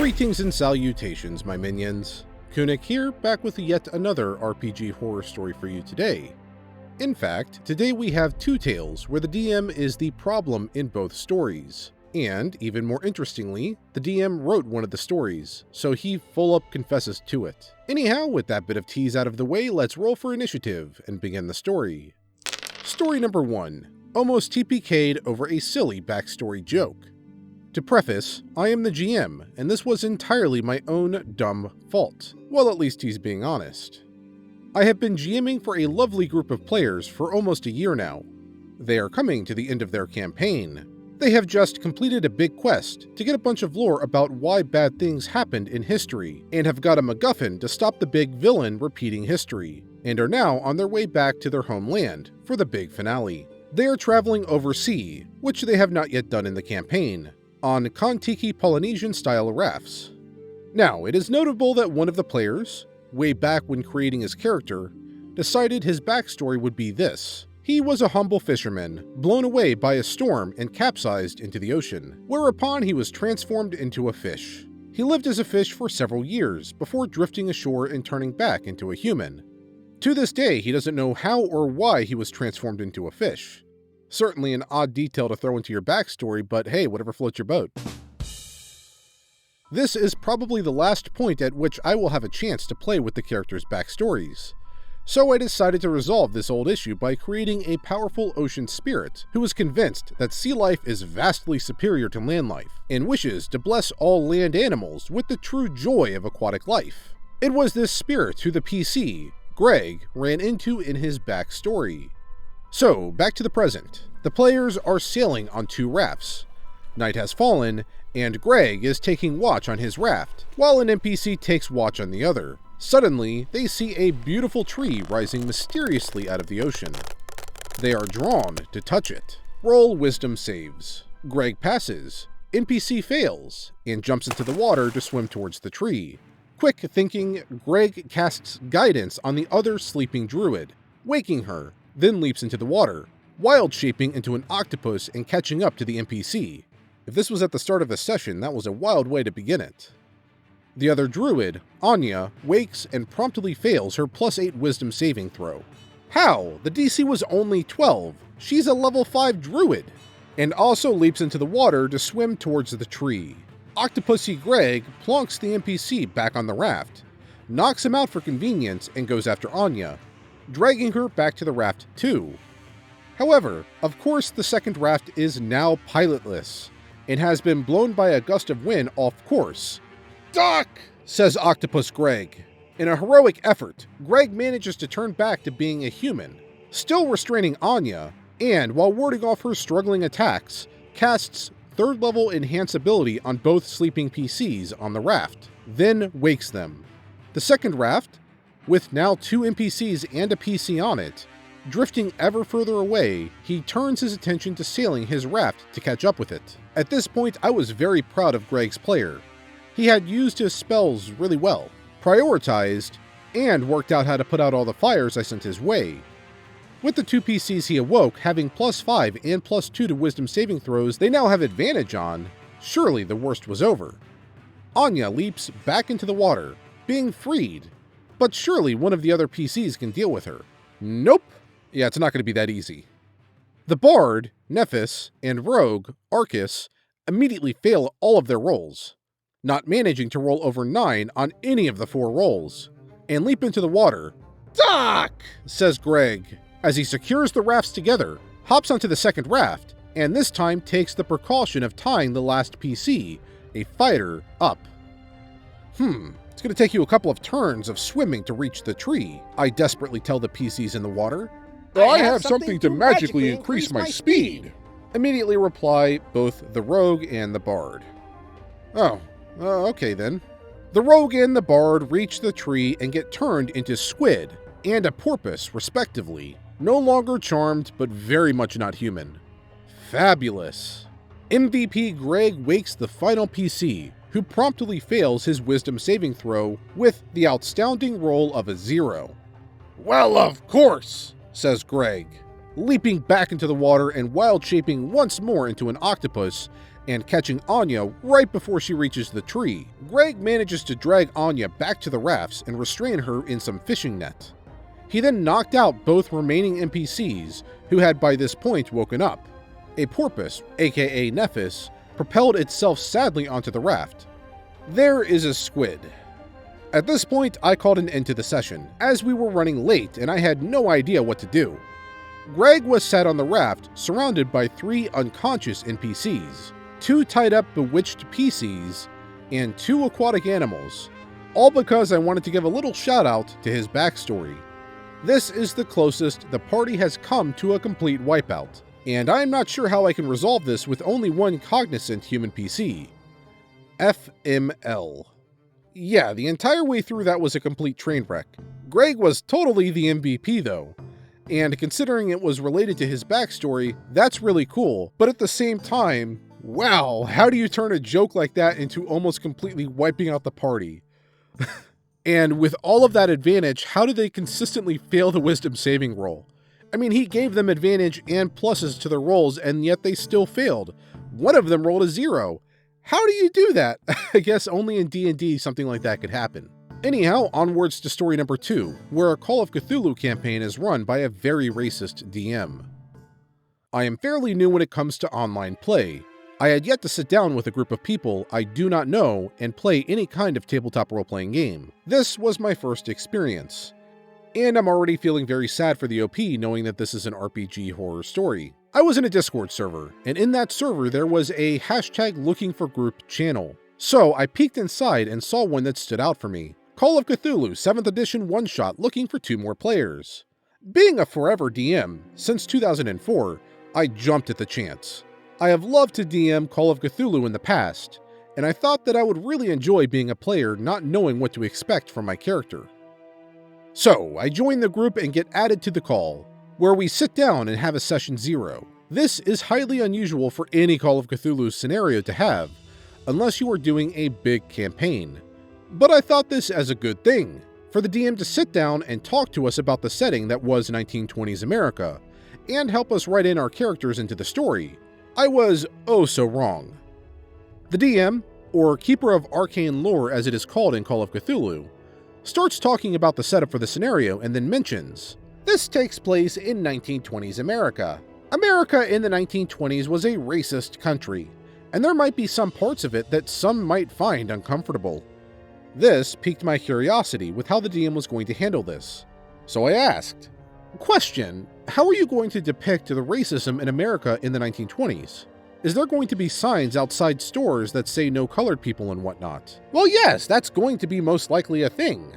Greetings and salutations, my minions. Kunic here, back with yet another RPG horror story for you today. In fact, today we have two tales where the DM is the problem in both stories. And, even more interestingly, the DM wrote one of the stories, so he full up confesses to it. Anyhow, with that bit of tease out of the way, let's roll for initiative and begin the story. Story number 1. Almost TPK'd over a silly backstory joke. To preface, I am the GM, and this was entirely my own dumb fault. Well, at least he's being honest. I have been GMing for a lovely group of players for almost a year now. They are coming to the end of their campaign. They have just completed a big quest to get a bunch of lore about why bad things happened in history, and have got a MacGuffin to stop the big villain repeating history, and are now on their way back to their homeland for the big finale. They are traveling overseas, which they have not yet done in the campaign, on Kontiki Polynesian-style rafts. Now, it is notable that one of the players, way back when creating his character, decided his backstory would be this. He was a humble fisherman, blown away by a storm and capsized into the ocean, whereupon he was transformed into a fish. He lived as a fish for several years before drifting ashore and turning back into a human. To this day, he doesn't know how or why he was transformed into a fish. Certainly an odd detail to throw into your backstory, but hey, whatever floats your boat. This is probably the last point at which I will have a chance to play with the characters' backstories. So I decided to resolve this old issue by creating a powerful ocean spirit who is convinced that sea life is vastly superior to land life, and wishes to bless all land animals with the true joy of aquatic life. It was this spirit who the PC, Greg, ran into in his backstory. So, back to the present. The players are sailing on two rafts. Night has fallen, and Greg is taking watch on his raft, while an NPC takes watch on the other. Suddenly, they see a beautiful tree rising mysteriously out of the ocean. They are drawn to touch it. Roll wisdom saves. Greg passes. NPC fails, and jumps into the water to swim towards the tree. Quick thinking, Greg casts guidance on the other sleeping druid, waking her, then leaps into the water, wild shaping into an octopus and catching up to the NPC. If this was at the start of the session, that was a wild way to begin it. The other druid, Anya, wakes and promptly fails her +8 wisdom saving throw. How? The DC was only 12. She's a level 5 druid. And also leaps into the water to swim towards the tree. Octopusy Greg plonks the NPC back on the raft, knocks him out for convenience, and goes after Anya, dragging her back to the raft too. However, of course the second raft is now pilotless, and has been blown by a gust of wind off course. "Doc!" says Octopus Greg. In a heroic effort, Greg manages to turn back to being a human, still restraining Anya, and while warding off her struggling attacks, casts 3rd level enhance ability on both sleeping PCs on the raft, then wakes them. The second raft, with now 2 NPCs and a PC on it, drifting ever further away, he turns his attention to sailing his raft to catch up with it. At this point, I was very proud of Greg's player. He had used his spells really well, prioritized, and worked out how to put out all the fires I sent his way. With the 2 PCs he awoke having +5 and +2 to wisdom saving throws they now have advantage on, surely the worst was over. Anya leaps back into the water, being freed, but surely one of the other PCs can deal with her. Nope. Yeah, it's not going to be that easy. The Bard, Nephis, and Rogue, Arcus, immediately fail all of their rolls, not managing to roll over 9 on any of the 4 rolls, and leap into the water. "Doc!" says Greg, as he secures the rafts together, hops onto the second raft, and this time takes the precaution of tying the last PC, a fighter, up. It's going to take you a couple of turns of swimming to reach the tree, I desperately tell the PCs in the water. I have something to magically increase my speed. Immediately reply both the Rogue and the Bard. Okay then. The Rogue and the Bard reach the tree and get turned into squid and a porpoise, respectively. No longer charmed, but very much not human. Fabulous. MVP Greg wakes the final PC, who promptly fails his wisdom saving throw with the outstanding roll of a 0. "Well, of course," says Greg, leaping back into the water and wild shaping once more into an octopus and catching Anya right before she reaches the tree. Greg manages to drag Anya back to the rafts and restrain her in some fishing net. He then knocked out both remaining NPCs, who had by this point woken up. A porpoise, aka Nephis, propelled itself sadly onto the raft. There is a squid. At this point, I called an end to the session, as we were running late and I had no idea what to do. Greg was sat on the raft, surrounded by 3 unconscious NPCs, 2 tied up bewitched PCs, and 2 aquatic animals, all because I wanted to give a little shout out to his backstory. This is the closest the party has come to a complete wipeout, and I'm not sure how I can resolve this with only one cognizant human PC. FML. Yeah, the entire way through that was a complete train wreck. Greg was totally the MVP though, and considering it was related to his backstory, that's really cool, but at the same time, wow, how do you turn a joke like that into almost completely wiping out the party? And with all of that advantage, how do they consistently fail the wisdom saving roll? I mean, he gave them advantage and pluses to their rolls, and yet they still failed. One of them rolled a 0. How do you do that? I guess only in D&D something like that could happen. Anyhow, onwards to story number 2, where a Call of Cthulhu campaign is run by a very racist DM. I am fairly new when it comes to online play. I had yet to sit down with a group of people I do not know and play any kind of tabletop role-playing game. This was my first experience. And I'm already feeling very sad for the OP knowing that this is an RPG horror story. I was in a Discord server, and in that server there was a #LookingForGroup channel. So I peeked inside and saw one that stood out for me. Call of Cthulhu 7th edition one-shot looking for 2 more players. Being a forever DM, since 2004, I jumped at the chance. I have loved to DM Call of Cthulhu in the past, and I thought that I would really enjoy being a player not knowing what to expect from my character. So, I join the group and get added to the call, where we sit down and have a session 0. This is highly unusual for any Call of Cthulhu scenario to have, unless you are doing a big campaign. But I thought this as a good thing, for the DM to sit down and talk to us about the setting that was 1920s America, and help us write in our characters into the story. I was oh so wrong. The DM, or Keeper of Arcane Lore as it is called in Call of Cthulhu, starts talking about the setup for the scenario and then mentions, this takes place in 1920s America. America in the 1920s was a racist country, and there might be some parts of it that some might find uncomfortable. This piqued my curiosity with how the DM was going to handle this. So I asked, question, how are you going to depict the racism in America in the 1920s? Is there going to be signs outside stores that say no colored people and whatnot? Well, yes, that's going to be most likely a thing.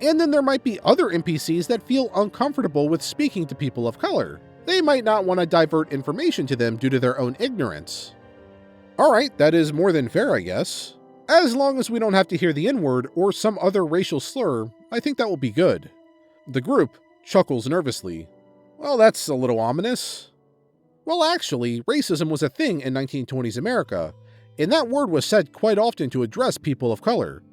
And then there might be other NPCs that feel uncomfortable with speaking to people of color. They might not want to divert information to them due to their own ignorance. Alright, that is more than fair, I guess. As long as we don't have to hear the N-word or some other racial slur, I think that will be good. The group chuckles nervously. Well, that's a little ominous. Well, actually, racism was a thing in 1920s America, and that word was said quite often to address people of color.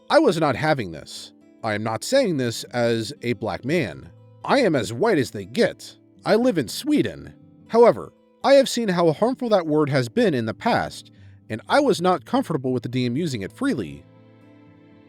I was not having this. I am not saying this as a black man. I am as white as they get. I live in Sweden. However, I have seen how harmful that word has been in the past, and I was not comfortable with the DM using it freely.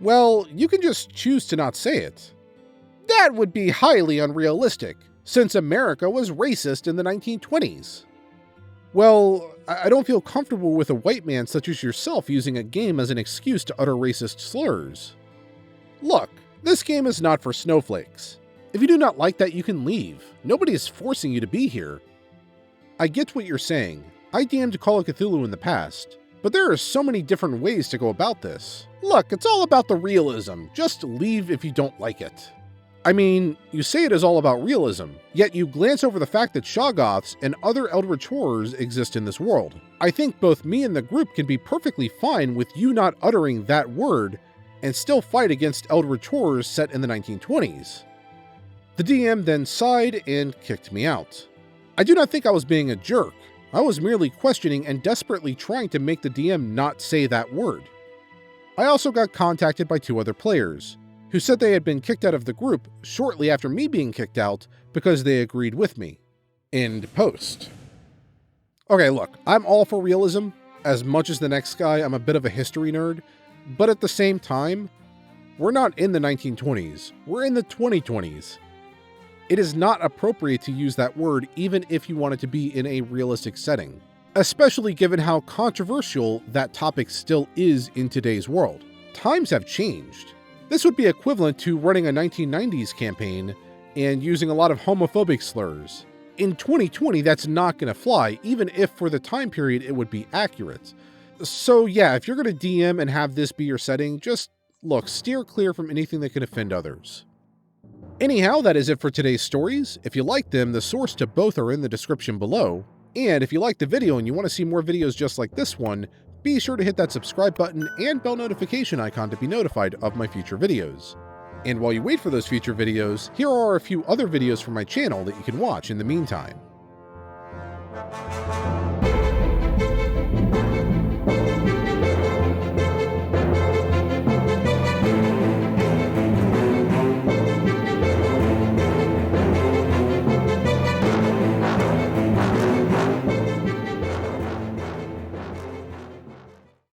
Well, you can just choose to not say it. That would be highly unrealistic, since America was racist in the 1920s. Well, I don't feel comfortable with a white man such as yourself using a game as an excuse to utter racist slurs. Look, this game is not for snowflakes. If you do not like that, you can leave. Nobody is forcing you to be here. I get what you're saying. I DM'd Call of Cthulhu in the past, but there are so many different ways to go about this. Look, it's all about the realism. Just leave if you don't like it. I mean, you say it is all about realism, yet you glance over the fact that Shoggoths and other eldritch horrors exist in this world. I think both me and the group can be perfectly fine with you not uttering that word and still fight against eldritch horrors set in the 1920s. The DM then sighed and kicked me out. I do not think I was being a jerk. I was merely questioning and desperately trying to make the DM not say that word. I also got contacted by 2 other players, who said they had been kicked out of the group shortly after me being kicked out because they agreed with me. End post. Okay, look, I'm all for realism. As much as the next guy, I'm a bit of a history nerd, but at the same time, we're not in the 1920s, we're in the 2020s. It is not appropriate to use that word even if you want it to be in a realistic setting, especially given how controversial that topic still is in today's world. Times have changed. This would be equivalent to running a 1990s campaign and using a lot of homophobic slurs. In 2020, that's not going to fly, even if for the time period it would be accurate. So yeah, if you're going to DM and have this be your setting, just look, steer clear from anything that could offend others. Anyhow, that is it for today's stories. If you liked them, the source to both are in the description below. And if you liked the video and you want to see more videos just like this one, be sure to hit that subscribe button and bell notification icon to be notified of my future videos. And while you wait for those future videos, here are a few other videos from my channel that you can watch in the meantime.